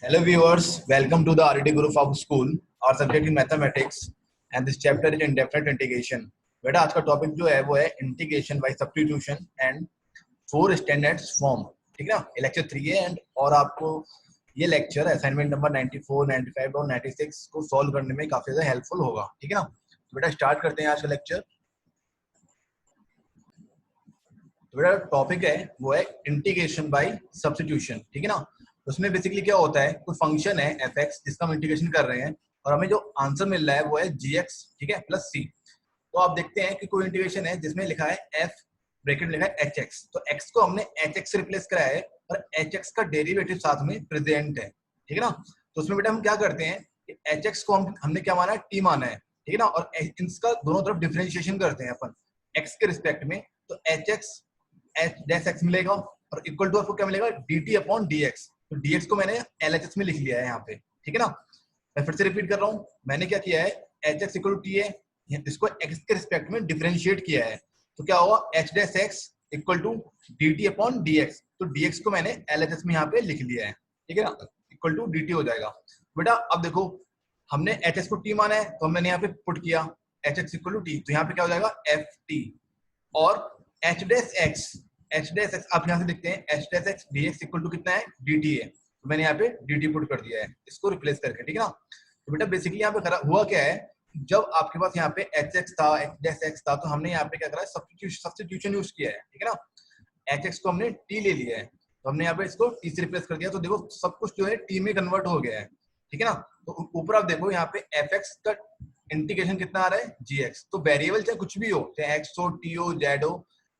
Hello viewers, welcome to the RET Group of School. Our subject is mathematics and this chapter is indefinite integration. बेटा आज का topic जो है वो है integration by substitution and four standards form. ठीक है ना, ये लेक्चर 3 है एंड और आपको ये लेक्चर असाइनमेंट नंबर 94, 95 और 96 को सॉल्व करने में काफी ज्यादा हेल्पफुल होगा. ठीक है ना, तो बेटा स्टार्ट करते हैं आज का लेक्चर. तो बेटा टॉपिक है वो है इंटीग्रेशन बाय सब्स्टिट्यूशन. ठीक है ना, उसमें बेसिकली क्या होता है, कोई फंक्शन है एफ एक्स जिसका हम इंटीग्रेशन कर रहे हैं और हमें जो आंसर मिल रहा है वो है जी एक्स, ठीक है, प्लस सी. तो आप देखते हैं कि कोई इंटीग्रेशन है जिसमें लिखा है एफ ब्रैकेट में लिखा है एच एक्स, तो एक्स को हमने एच एक्स से रिप्लेस कराया है और एच एक्स का डेरिवेटिव साथ में प्रेजेंट है. ठीक है ना, तो उसमें बेटा हम क्या करते हैं कि एच एक्स को हमने क्या माना है, टी माना है. ठीक है ना, और इसका दोनों तरफ डिफरेंशिएशन करते हैं अपन एक्स के रिस्पेक्ट में. तो H x H dash x मिलेगा और इक्वल टू आपको क्या मिलेगा, D t upon d x. तो dx को मैंने LHS में लिख लिया है यहाँ पे. ठीक है ना, मैं फिर से रिपीट कर रहा हूँ, मैंने क्या किया है, h x equal to t है, इसको x के रिस्पेक्ट में डिफरेंशिएट किया है. तो क्या होगा, h dash x equal to D t upon d x. तो dx को मैंने LHS में यहाँ पे लिख लिया है. ठीक है ना, इक्वल टू डी टी हो जाएगा. बेटा अब देखो, हमने एच एक्स को टी माना है तो मैंने यहाँ पे पुट किया h x equal to t, तो यहाँ पे क्या हो जाएगा एफ टी. और एच डैश एक्स आप यहाँ से देखते हैं h dash x d x equal to कितना है, डी टी है. तो मैंने यहाँ पे डी टी पुट कर दिया है इसको रिप्लेस करके. ठीक है ना, तो बेटा बेसिकली यहाँ पे हुआ क्या है, जब आपके पास यहाँ पे एच एक्स था, एच डैश एक्स था, तो हमने यहाँ पे क्या करा है, सब्स्टिट्यूशन यूज किया है. ठीक है ना, एच एक्स को हमने टी ले लिया है तो हमने यहाँ पे इसको टी से रिप्लेस कर दिया. तो देखो सब कुछ जो है टी में कन्वर्ट हो गया है. ठीक है ना, तो ऊपर आप देखो यहाँ पे एफ एक्स का इंटीग्रेशन कितना आ रहा है, जी एक्स. तो वेरिएबल चाहे कुछ भी हो, चाहे एक्स हो, टी हो, जेड हो,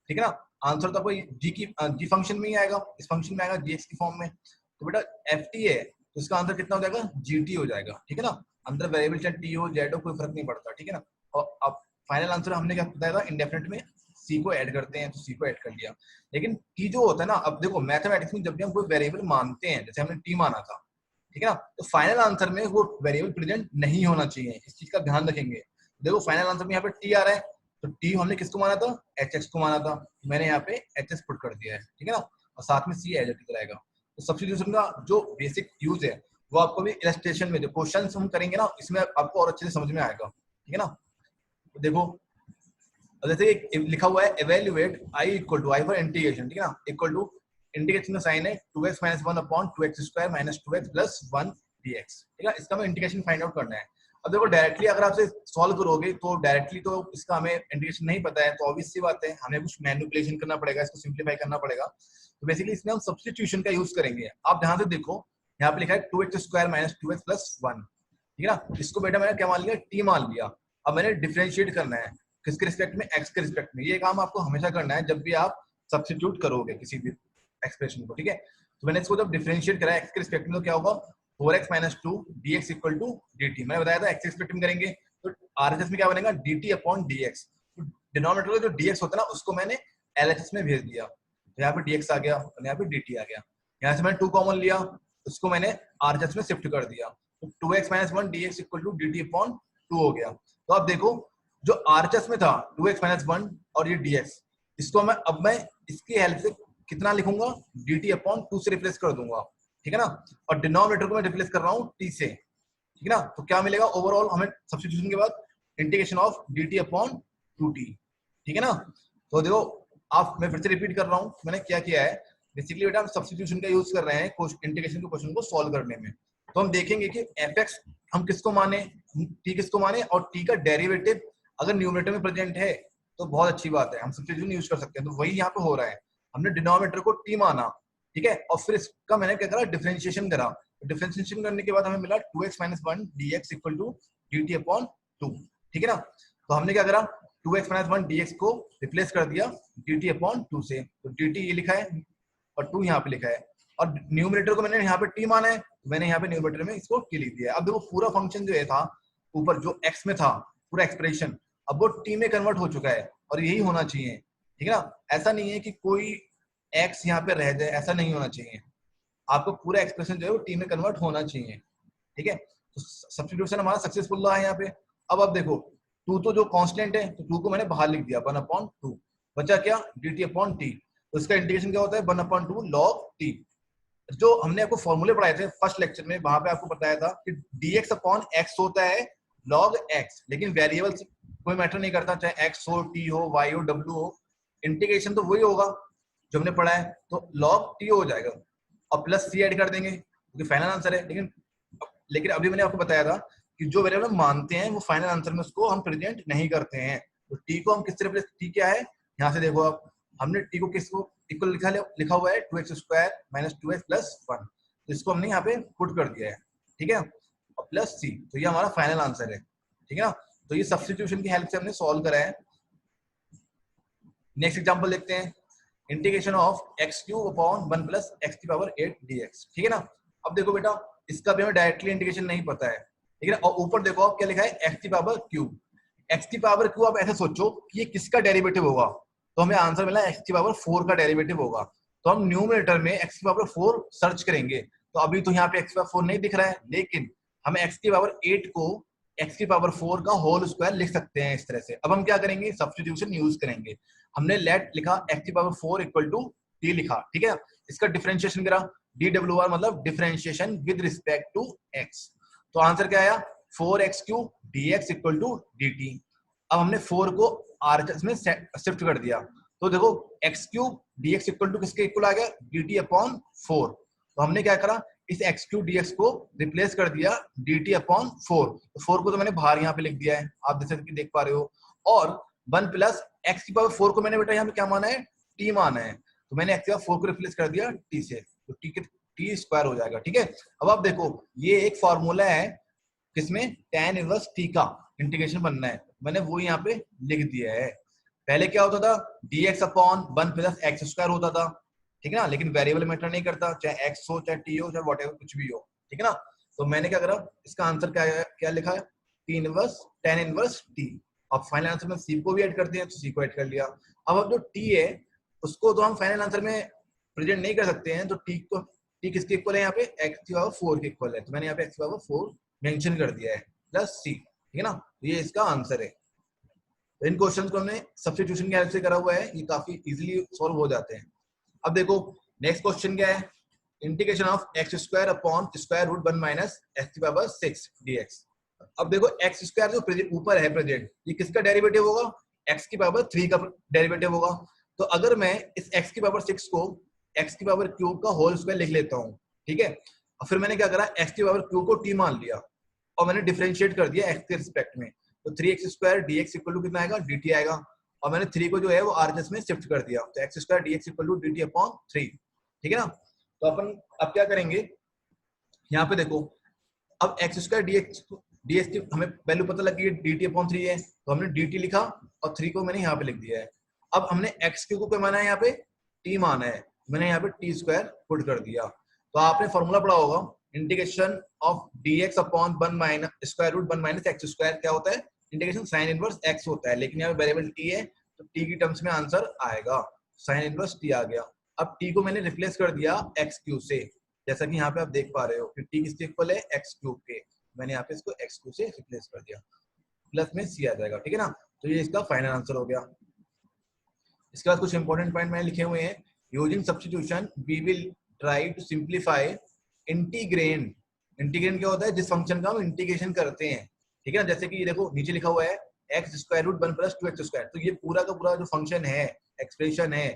ठीक है ना, आंसर तो कोई जी फंक्शन में ही आएगा, इस फंक्शन में आएगा जीएक्स की फॉर्म में. तो बेटा एफ टी है तो इसका आंसर कितना हो जाएगा, जीटी हो जाएगा. ठीक है ना, अंदर वेरिएबल चाहे टी हो जेड हो कोई फर्क नहीं पड़ता. ठीक है ना, और अब फाइनल आंसर हमने क्या बताया था, इंडेफिनिट में सी को ऐड करते हैं, तो सी को ऐड कर लिया. लेकिन टी जो होता है ना, अब देखो मैथमेटिक्स में जब भी हम कोई वेरिएबल मानते हैं, जैसे हमने टी माना था, ठीक है ना, तो फाइनल आंसर में वो वेरिएबल प्रेजेंट नहीं होना चाहिए, इस चीज का ध्यान रखेंगे. देखो फाइनल आंसर में यहाँ पे टी आ रहा है, तो टी हमने किसको माना था, एच एक्स को माना था, मैंने यहाँ पे एच एस पुट कर दिया है. ठीक है ना, और साथ में सी एज इट इज रहेगा. तो सब्स्टिट्यूशन का जो बेसिक यूज है वो आपको भी इलस्ट्रेशन में जो क्वेश्चन हम करेंगे ना, इसमें आपको और अच्छे से समझ में आएगा. ठीक है ना, तो देखो जैसे लिखा हुआ है evaluate I equal to I for integration. ठीक है ना, इक्वल टू इंटीग्रेशन का साइन है 2x - 1 upon 2x square minus 2x plus 1 dx. ठीक है, इसका हमें इंटीग्रेशन फाइंड आउट करना है. अब देखो डायरेक्टली अगर आपसे सॉल्व करोगे तो डायरेक्टली तो इसका हमें इंटीग्रेशन नहीं पता है, तो ऑब्वियस सी बात है हमें कुछ मैनिपुलेशन करना पड़ेगा, इसको सिंप्लीफाई करना पड़ेगा. तो बेसिकली इसमें हम सब्स्टिट्यूशन का यूज करेंगे. आप ध्यान से देखो, यहाँ पे लिखा है 2x square minus 2x plus 1. ठीक है ना, इसको बेटा मैंने क्या मान लिया, टी मान लिया. अब मैंने डिफरेंशिएट करना है किसके रिस्पेक्ट में, एक्स के रिस्पेक्ट में. ये काम आपको हमेशा करना है जब भी आप सब्स्टिट्यूट करोगे किसी भी एक्सप्रेशन को. ठीक है, तो मैंने इसको जब डिफरेंशिएट करा एक्स के रिस्पेक्ट में तो क्या होगा, 4x - 2 dx equal to dt. मैंने बताया था एक्स रिस्पेक्ट में करेंगे तो आरएचएस में क्या बनेगा, dt अपॉन dx. डिनोमिनेटर का जो dx होता है ना उसको मैंने एलएचएस में भेज दिया, तो यहाँ पे dx आ गया और यहाँ पे dt आ गया. यहाँ से मैंने 2 कॉमन लिया, उसको मैंने आरएचएस में शिफ्ट कर दिया, तो 2x - 1 dx equal to dt upon 2 हो गया. तो आप देखो जो आरएचएस में था 2x - 1 और ये dx, इसको मैं अब मैं इसकी हेल्प से कितना लिखूंगा, dt अपॉन 2 से रिप्लेस कर दूंगा. ठीक है ना, और डिनोमिनेटर को मैं रिप्लेस कर रहा हूँ t से. ठीक है ना, तो क्या मिलेगा ओवरऑल हमें सब्स्टिट्यूशन के बाद, integration of dt upon 2t. ठीक है ना, तो देखो आप, मैं फिर से रिपीट कर रहा हूँ मैंने क्या किया है. बेसिकली बेटा हम सब्स्टिट्यूशन का यूज कर रहे हैं इंटीग्रेशन के क्वेश्चन को सॉल्व करने में. तो हम देखेंगे कि एफ एक्स हम किसको माने, टी किसको माने, और टी का डेरिवेटिव अगर न्यूमरेटर में प्रेजेंट है तो बहुत अच्छी बात है, हम सब्स्टिट्यूशन यूज कर सकते हैं. तो वही यहाँ पे हो रहा है, हमने डिनोमिनेटर को टी माना. ठीक है, और फिर इसका मैंने क्या करा, डिफरेंशिएशन करा. डिफरेंशिएशन करने के बाद हमें मिला 2x - 1 dx equal to dt upon 2. ठीक है ना, तो हमने क्या करा, 2x - 1 dx को रिप्लेस कर दिया dt अपॉन 2 से. तो dt ये लिखा है और 2 यहाँ पे लिखा है, और न्यूमरेटर को मैंने यहाँ पे t माना है, तो मैंने यहाँ पे न्यूमरेटर में इसको t लिख दिया. अब देखो पूरा फंक्शन जो है था ऊपर जो x में था पूरा एक्सप्रेशन, अब वो t में कन्वर्ट हो चुका है और यही होना चाहिए. ठीक है ना, ऐसा नहीं है कि कोई x यहाँ पे रह जाए, ऐसा नहीं होना चाहिए. आपको पूरा एक्सप्रेशन जो है वो टी में कन्वर्ट होना चाहिए. ठीक है, तो सब्स्टिट्यूशन हमारा सक्सेसफुल रहा है यहाँ पे. अब आप देखो 2 तो जो कांस्टेंट है, तो 2 को मैंने बाहर लिख दिया 1 अपॉन 2, बचा क्या, dt अपॉन t. तो इसका इंटीग्रेशन क्या होता है, 1 अपॉन 2 log t. जो हमने आपको फॉर्मूले पढ़ाए थे फर्स्ट लेक्चर में, वहां पे आपको बताया था कि dx अपॉन x होता है log x, लेकिन वेरिएबल कोई मैटर नहीं करता, चाहे x हो, t हो, y हो, w हो, इंटीग्रेशन तो वही होगा जो हमने पढ़ा है, तो log t हो जाएगा और प्लस c ऐड कर देंगे क्योंकि फाइनल आंसर है। लेकिन अभी मैंने आपको बताया था कि जो वेरिएबल हम मानते हैं वो फाइनल आंसर में उसको हम प्रेजेंट नहीं करते हैं। तो t को हम किस तरह प्लेस, t क्या है यहाँ से देखो आप, हमने t को किसको इक्वल लिखा हुआ है 2x square minus 2x plus 1, तो इसको हमने यहाँ पे पुट कर दिया है, ठीक है, और प्लस c, तो ये हमारा फाइनल आंसर है, ठीक है ना। तो ये सब्स्टिट्यूशन की हेल्प से हमने सॉल्व करा है। नेक्स्ट एग्जांपल देखते हैं, integration of x cube upon 1 plus x की पावर 8 dx, ठीक है ना। अब देखो बेटा, इसका भी हमें डायरेक्टली इंटीग्रेशन नहीं पता है, ठीक है ना, और ऊपर देखो आप क्या लिखा है एक्स की पावर क्यूब। एक्स की पावर क्यूब आप ऐसे सोचो कि ये किसका डेरिवेटिव होगा, तो हमें आंसर मिला एक्स की पावर 4 का डेरिवेटिव होगा, तो हम न्यूमरेटर में एक्स की पावर 4 सर्च करेंगे, तो अभी तो यहाँ पे एक्स की पावर 4 नहीं दिख रहा है, लेकिन हम एक्स की पावर 8 को एक्स की पावर 4 का होल स्क्वायर लिख सकते हैं इस तरह से। अब हम क्या करेंगे, सब्स्टिट्यूशन यूज करेंगे। हमने लेट लिखा एक्स की पावर 4 इक्वल टू टी लिखा, ठीक है, इसका डिफरेंशिएशन करा, DWR मतलब differentiation with respect to x, तो आंसर क्या आया 4x³ dx equal to dt। अब हमने 4 को RHS में शिफ्ट कर दिया, तो देखो x³ dx इक्वल टू किसके इक्वल आ गया, dt अपॉन 4, तो हमने क्या करा, इस x³ dx को रिप्लेस कर दिया dt अपॉन 4, तो 4 को तो मैंने बाहर यहाँ पे लिख दिया है, आप जैसे कि देख पा रहे हो, और 1 प्लस एक्स की पावर 4 को मैंने बेटा यहाँ पे क्या माना है, t माना है, तो मैंने एक्स की पावर 4 को रिप्लेस कर दिया t से, तो t स्क्वायर हो जाएगा, ठीक है। अब आप देखो ये एक फॉर्मूला है किसमें, tan इनवर्स t का इंटीग्रेशन बनना है, मैंने वो यहाँ पे लिख दिया है। पहले क्या होता था, dx upon 1 plus x square होता था, ठीक है ना, लेकिन वेरिएबल मैटर नहीं करता, चाहे x हो चाहे t हो चाहे व्हाटएवर कुछ भी हो, ठीक है ना। तो मैंने क्या करा, इसका आंसर क्या लिखा है, tan इनवर्स t। अब फाइनल आंसर में c को भी ऐड कर दिया, तो c को ऐड कर लिया। अब जो t है उसको तो हम फाइनल आंसर में प्रेजेंट नहीं कर सकते हैं, तो t किसके इक्वल है, यहाँ पे x की पावर 4 के इक्वल है, तो मैंने यहाँ पे x की पावर 4 मेंशन कर दिया है प्लस c, ठीक है ना, तो ये इसका आंसर है। तो इन क्वेश्चंस को हमने सब्स्टिट्यूशन की हेल्प से करा हुआ है, ये काफी इजीली सॉल्व हो जाते हैं। अब देखो नेक्स्ट क्वेश्चन क्या है, integration of x square upon square root 1 minus x की पावर 6 dx। अब देखो एक्स स्क्वायर जो ऊपर है प्रेजेंट, ये किसका डेरिवेटिव होगा, एक्स की पावर 3 का डेरिवेटिव होगा। तो अगर मैं इस एक्स की पावर 6 को एक्स की पावर क्यूब का होल स्क्वायर लिख लेता हूँ, ठीक है, और फिर मैंने क्या करा, एक्स की पावर क्यूब को t मान लिया और मैंने डिफरेंशिएट कर दिया एक्स के रिस्पेक्ट में, तो 3x square dx equal to कितना आएगा, dt आएगा, और मैंने 3 को जो है वो RHS में शिफ्ट कर दिया, तो x square dx equal to dt upon 3, ठीक है ना। तो अपन अब क्या करेंगे, यहाँ पे देखो, अब एक्स स्क्वायर dx की हमें वैल्यू पता लगी है dt अपॉन 3 है, तो हमने dt लिखा और 3 को मैंने यहाँ पे लिख दिया है। अब हमने x क्यू को क्या माना है, यहाँ पे t माना है, मैंने यहाँ पे t स्क्वायर पुट कर दिया। तो आपने फॉर्मूला पढ़ा होगा, integration of dx upon 1 minus square root 1 minus x square क्या होता है, इंटीग्रेशन साइन इनवर्स x होता है, लेकिन यहाँ पे वेरिएबल t है, तो t की टर्म्स में आंसर आएगा साइन इनवर्स t आ गया। अब t को मैंने रिप्लेस कर दिया x क्यूब से, जैसा कि यहाँ पे आप देख पा रहे हो कि t किसके इक्वल है, x क्यूब के, मैंने यहाँ पे इसको x क्यूब से रिप्लेस कर दिया, प्लस में c आ जाएगा, ठीक है ना। तो ये इसका फाइनल आंसर हो गया। इसके बाद कुछ इंपॉर्टेंट पॉइंट मैंने लिखे हुए हैं, using substitution we will try to simplify integrand. Integrand क्या होता है, जिस फंक्शन का हम इंटीग्रेशन करते हैं, ठीक है ना, जैसे कि ये देखो नीचे लिखा हुआ है x square root 1 plus 2x square, तो ये पूरा का पूरा जो फंक्शन है, एक्सप्रेशन है,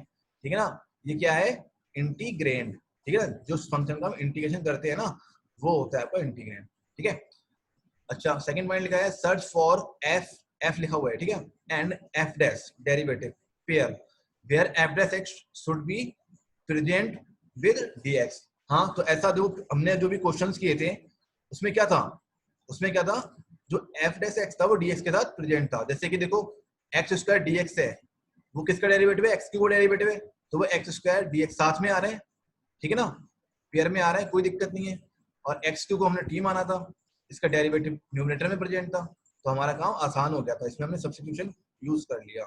ठीक है ना, ये क्या है, इंटीग्रेंड, ठीक है ना, जो फंक्शन का हम इंटीग्रेशन करते हैं ना वो होता है आपका इंटीग्रेंड, ठीक है। अच्छा, सेकंड पॉइंट लिखा है सर्च फॉर एफ लिखा हुआ है, ठीक है, and f dash derivative pair where f dash x should be present with dx। हाँ, तो ऐसा जो हमने जो भी क्वेश्चंस किए थे उसमें क्या था, जो एफ डैश एक्स था वो dx के साथ प्रेजेंट था। जैसे कि देखो एक्स स्क्वायर dx है, वो किसका डेरिवेटिव है, एक्स की वो डेरिवेटिव है, तो वो एक्स स्क्वायर dx साथ में आ रहे हैं, ठीक है ना, पेयर में आ रहा है, कोई दिक्कत नहीं है। और एक्स क्यू को हमने t माना था, इसका डेरिवेटिव न्यूमरेटर में प्रेजेंट था, तो हमारा काम आसान हो गया था, इसमें हमने सब्स्टिट्यूशन यूज कर लिया,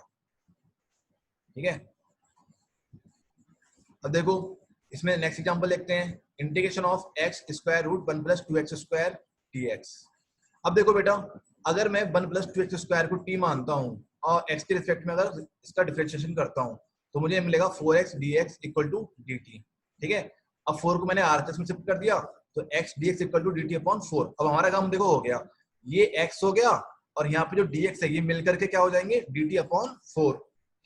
ठीक है। अब देखो इसमें नेक्स्ट एग्जांपल देखते हैं, integration of x square root 1 plus 2x square dx। अब देखो बेटा, अगर मैं 1 प्लस 2x स्क्वायर को t मानता हूँ और x के रिस्पेक्ट में अगर इसका डिफरेंशिएशन करता हूँ, तो मुझे मिलेगा 4x dx equal to dt, ठीक है। अब 4 को मैंने RHS में शिफ्ट कर दिया, तो x dx equal to dt upon 4। अब हमारा काम देखो हो गया, ये x हो गया और यहाँ पे जो dx है ये मिलकर के क्या हो जाएंगे, dt अपॉन 4।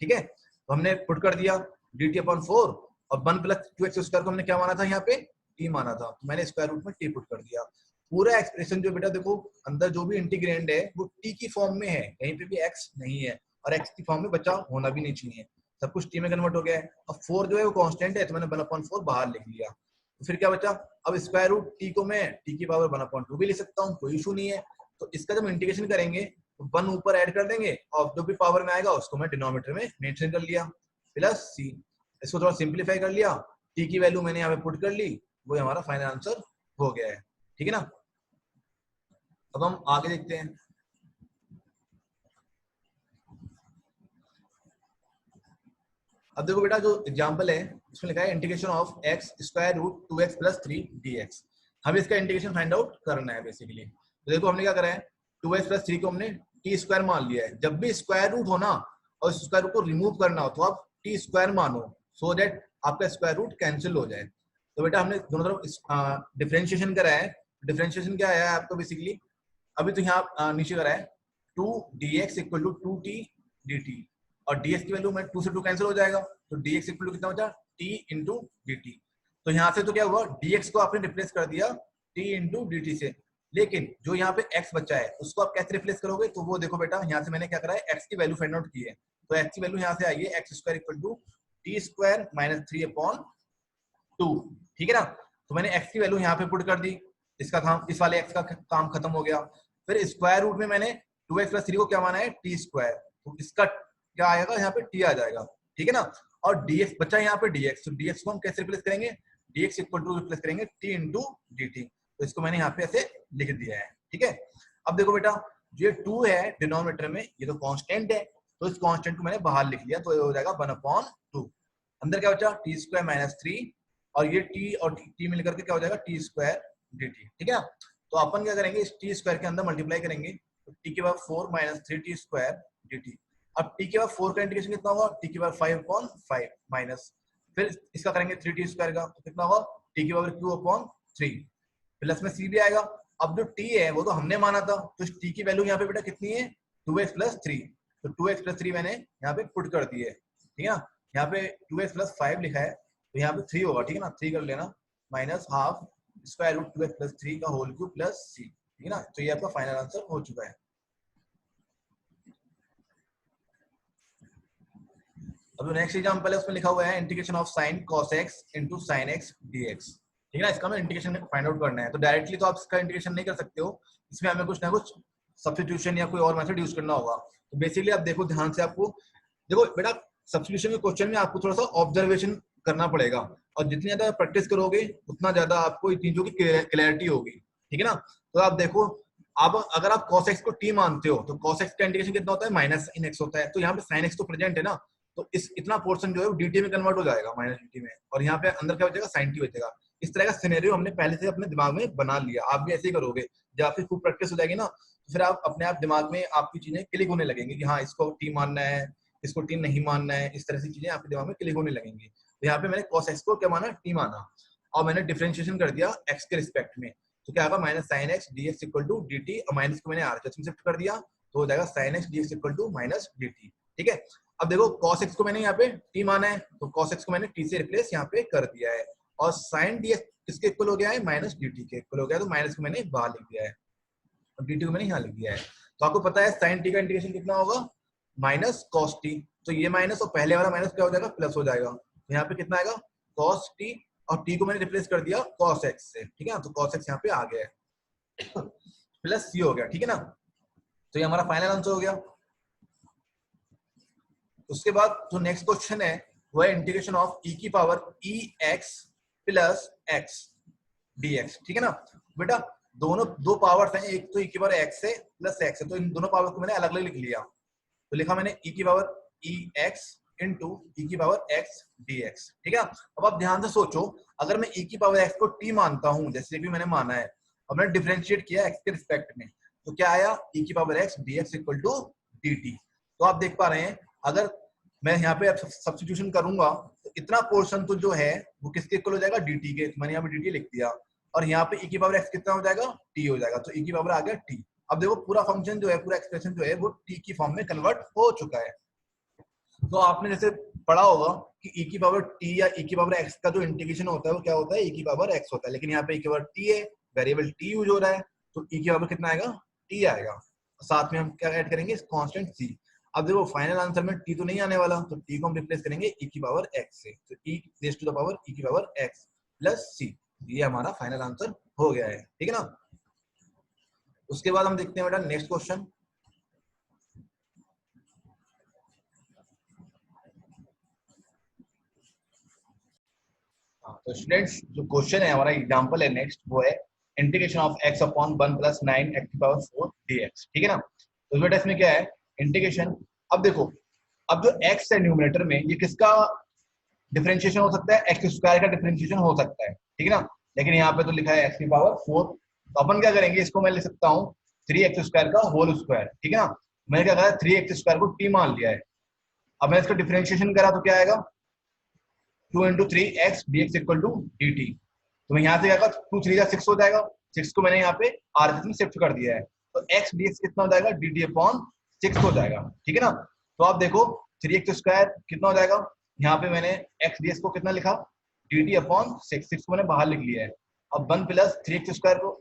ठीक है, तो हमने पुट कर दिया dt अपॉन 4 और 1 प्लस 2x स्क्वायर को हमने क्या माना था, यहाँ पे t माना था, तो मैंने स्क्वायर रूट में t पुट कर दिया। पूरा एक्सप्रेशन जो बेटा देखो अंदर जो भी इंटीग्रेंड है वो t की फॉर्म में है, कहीं पे भी x नहीं है और x की फॉर्म में बचा होना भी नहीं चाहिए, सब कुछ t में कन्वर्ट हो गया है। अब 4 जो है वो कांस्टेंट है, तो मैंने 1/4 बाहर लिख लिया, तो फिर क्या बचा, अब स्क्वायर रूट t को मैं t की पावर 1/2 भी लिख सकता हूँ, कोई इशू नहीं है। तो इसका जब इंटीग्रेशन करेंगे तो 1 ऊपर ऐड कर देंगे और जो भी पावर में आएगा उसको मैं डिनोमिनेटर में मेंशन कर लिया, प्लस c। इसको थोड़ा सिंप्लीफाई कर लिया, t की वैल्यू मैंने यहाँ पे पुट कर ली, वो हमारा फाइनल आंसर हो गया है। ठीक है ना, अब हम आगे देखते हैं। अब देखो बेटा जो एग्जांपल है उसमें लिखा है integration of x square root 2x plus 3 dx। हमें इसका इंटीग्रेशन फाइंड आउट करना है बेसिकली। तो देखो हमने क्या करा है, 2x प्लस 3 को हमने t स्क्वायर मान लिया है। जब भी स्क्वायर रूट हो ना और स्क्वायर रूट को रिमूव करना हो तो आप t स्क्वायर मानो, सो दैट आपका स्क्वायर रूट कैंसिल हो जाए। तो बेटा हमने दोनों तरफ डिफरेंशिएशन करा है। डिफरेंशिएशन क्या है आपको बेसिकली, अभी तो यहाँ नीचे करा है 2dx equal to 2t dt और dx की वैल्यू में 2 से 2 कैंसिल हो जाएगा, तो dx इक्वल टू कितना बचा, t इंटू dt। तो यहाँ से तो क्या हुआ, dx को आपने रिप्लेस कर दिया t इंटू dt से, लेकिन जो यहाँ पे x बचा है उसको आप कैसे रिप्लेस करोगे, तो वो देखो बेटा यहाँ से मैंने क्या करा है, x की वैल्यू फाइंड आउट की है। तो x की वैल्यू यहाँ से आई है x square equal to t square minus 3 upon 2। ठीक है ना, तो मैंने x की वैल्यू यहाँ पे पुट कर दी, इसका काम, इस वाले x का काम खत्म हो गया। फिर स्क्वायर रूट में मैंने 2x प्लस 3 को क्या माना है, t स्क्वायर, तो इसका क्या आएगा, यहाँ पे t आ जाएगा। ठीक है ना, और dx बचा यहाँ पे dx, तो dx को हम कैसे रिप्लेस करेंगे, dx इक्वल टू रिप्लेस करेंगे t इंटू dt। तो इसको मैंने यहाँ पे ऐसे लिख दिया है। ठीक है, अब देखो बेटा ये 2 है डिनोमिनेटर में, ये तो कांस्टेंट है, तो इस कांस्टेंट को मैंने बाहर लिख लिया, तो ये हो जाएगा 1/2। अंदर क्या बचा, t स्क्वायर माइनस 3 और ये t और t मिलकर के क्या हो जाएगा, t स्क्वायर dt। ठीक है ना, तो अपन क्या करेंगे, इस t स्क्वायर के अंदर मल्टीप्लाई करेंगे, तो t के बाद 4 माइनस 3t स्क्वायर dt। अब t के बाद 4 का इंटीग्रेशन कितना होगा, t के बाद 5 अपॉन 5 माइनस, फिर इसका करेंगे 3t स्क्वायर का, तो कितना होगा, t के पावर q अपॉन 3 प्लस में c भी आएगा। अब जो t है वो तो हमने माना था, तो t की वैल्यू यहाँ पे बेटा कितनी है, 2x प्लस 3, तो 2x प्लस 3 मैंने यहाँ पे पुट कर दी है। ठीक है ना, यहाँ पे 2x प्लस 5 लिखा है, तो यहाँ पे 3 होगा। ठीक है ना, 3 कर लेना, minus half square root 2x plus 3 का होल क्यूब प्लस c। ठीक है ना, तो ये आपका फाइनल आंसर हो चुका है। अब जो नेक्स्ट एग्जांपल है उसमें लिखा हुआ है integration of sin cos x into sin x dx। ठीक है ना, इसका हमें इंटीग्रेशन फाइंड आउट करना है, तो डायरेक्टली तो आप इसका इंटीग्रेशन नहीं कर सकते हो, इसमें हमें कुछ ना कुछ सब्स्टिट्यूशन या कोई और मेथड यूज करना होगा। तो बेसिकली आप देखो ध्यान से, आपको देखो बेटा सब्स्टिट्यूशन के क्वेश्चन में आपको थोड़ा सा ऑब्जर्वेशन करना पड़ेगा, और जितनी ज्यादा प्रैक्टिस करोगे उतना ज्यादा आपको इन चीजों की क्लैरिटी होगी। ठीक है ना, तो आप देखो, अब अगर आप cos x को t मानते हो तो cos x का इंटीग्रेशन कितना होता है, माइनस sin x होता है, तो यहाँ पे sin x तो प्रेजेंट है ना, तो इस इतना पोर्शन जो है वो dt में कन्वर्ट हो जाएगा, माइनस dt में, और यहाँ पे अंदर क्या बचेगा, sin t बचेगा। इस तरह का सिनेरियो हमने पहले से अपने दिमाग में बना लिया, आप भी ऐसे ही करोगे। जब आपकी खूब प्रैक्टिस हो जाएगी ना, तो फिर आप अपने आप दिमाग में आपकी चीजें क्लिक होने लगेंगी कि हाँ इसको t मानना है, इसको t नहीं मानना है, इस तरह से चीजें आपके दिमाग में क्लिक होने लगेंगी। तो यहाँ पे मैंने cos x को क्या माना, t माना, और मैंने डिफरेंशिएशन कर दिया x के रिस्पेक्ट में, तो क्या होगा, minus sine x d x equal to D t, और माइनस को मैंने आरएचएस में शिफ्ट कर दिया, तो हो जाएगा sine x d x equal to minus d t. ठीक है, अब देखो cos x को मैंने यहाँ पे t माना है, तो cos x को मैंने t से रिप्लेस यहाँ पे कर दिया है, और sin dx किसके इक्वल हो गया है, माइनस dt के इक्वल हो गया है, तो माइनस को मैंने बाहर लिख दिया है और dt को मैंने यहाँ लिख दिया है। तो आपको पता है sin t का इंटीग्रेशन कितना होगा, माइनस cos t, तो ये माइनस और पहले वाला माइनस क्या हो जाएगा, प्लस हो जाएगा, तो यहाँ पे कितना आएगा, cos t, और t को मैंने रिप्लेस कर दिया cos x से। ठीक है ना, तो cos x यहाँ पे आ गया है प्लस c हो गया। ठीक है ना, तो ये हमारा फाइनल आंसर हो गया। उसके बाद जो नेक्स्ट क्वेश्चन है वो है इंटीग्रेशन ऑफ e की power e x plus x dx। ठीक है ना बेटा, दोनों दो पावर्स हैं, एक तो e की पावर x है प्लस x है, तो इन दोनों पावर को मैंने अलग अलग लिख लिया, तो लिखा मैंने e की power e x into e की पावर x dx। ठीक है, अब आप ध्यान से सोचो, अगर मैं e की पावर x को t मानता हूं, जैसे भी मैंने माना है, और मैंने डिफरेंशिएट किया x के रिस्पेक्ट में, तो क्या आया, e की power x dx equal to dt। तो आप देख पा रहे हैं, अगर मैं यहाँ पे सब्स्टिट्यूशन करूंगा तो इतना पोर्शन तो जो है वो किसके इक्वल हो जाएगा, dt के। मैंने यहाँ पे dt लिख दिया और यहाँ पे e की पावर x कितना हो जाएगा, t हो जाएगा। तो e की पावर आ गया t। अब देखो पूरा फंक्शन जो है, पूरा एक्सप्रेशन जो है वो t की फॉर्म में कन्वर्ट हो चुका है। तो आपने जैसे पढ़ा होगा कि e की पावर t या e की पावर x का जो इंटीग्रेशन होता है वो क्या होता है, e की पावर x होता है। लेकिन यहाँ पे e की पावर t है, वेरिएबल t यूज हो रहा है, तो e की पावर कितना आएगा, t आएगा। साथ में हम क्या ऐड करेंगे, कांस्टेंट c। अब देखो फाइनल आंसर में t तो नहीं आने वाला, तो t को हम रिप्लेस करेंगे e की पावर x से। तो e raise to the power e की पावर x प्लस c, ये हमारा फाइनल आंसर हो गया है। ठीक है ना। उसके बाद हम देखते हैं बेटा नेक्स्ट क्वेश्चन। तो स्टूडेंट्स जो क्वेश्चन है हमारा एग्जांपल है नेक्स्ट, वो है integration of x upon 1 plus 9 x की पावर 4 dx। ठीक है ना। तो बेटा इसमें क्या है इंटीग्रेशन। अब देखो, अब जो x है न्यूमरेटर में, ये किसका डिफरेंशिएशन हो सकता है, एक्स स्क्वायर का डिफरेंशिएशन हो सकता है। ठीक है ना। लेकिन यहाँ पे तो लिखा है x की पावर 4, तो अपन क्या करेंगे, इसको मैं लिख सकता हूँ 3x स्क्वायर का होल स्क्वायर। ठीक है ना। मैंने क्या करा, 3x स्क्वायर को t मान लिया है। अब मैं इसका डिफरेंशिएशन करा तो क्या आएगा, 2 into 3x dx equal to dt। तो मैं यहाँ से क्या करा, 2 3 का 6 हो जाएगा, 6 को मैंने यहाँ पे आर में शिफ्ट कर दिया है, तो x dx कितना हो जाएगा, dt अपॉन 6 हो जाएगा। ठीक है ना। तो आप देखो 3x स्क्वायर कितना हो जाएगा, यहाँ पे मैंने x dx को कितना लिखा, dt अपॉन 6 को मैंने बाहर लिख लिया है। अब 1 प्लस 3x स्क्वायर को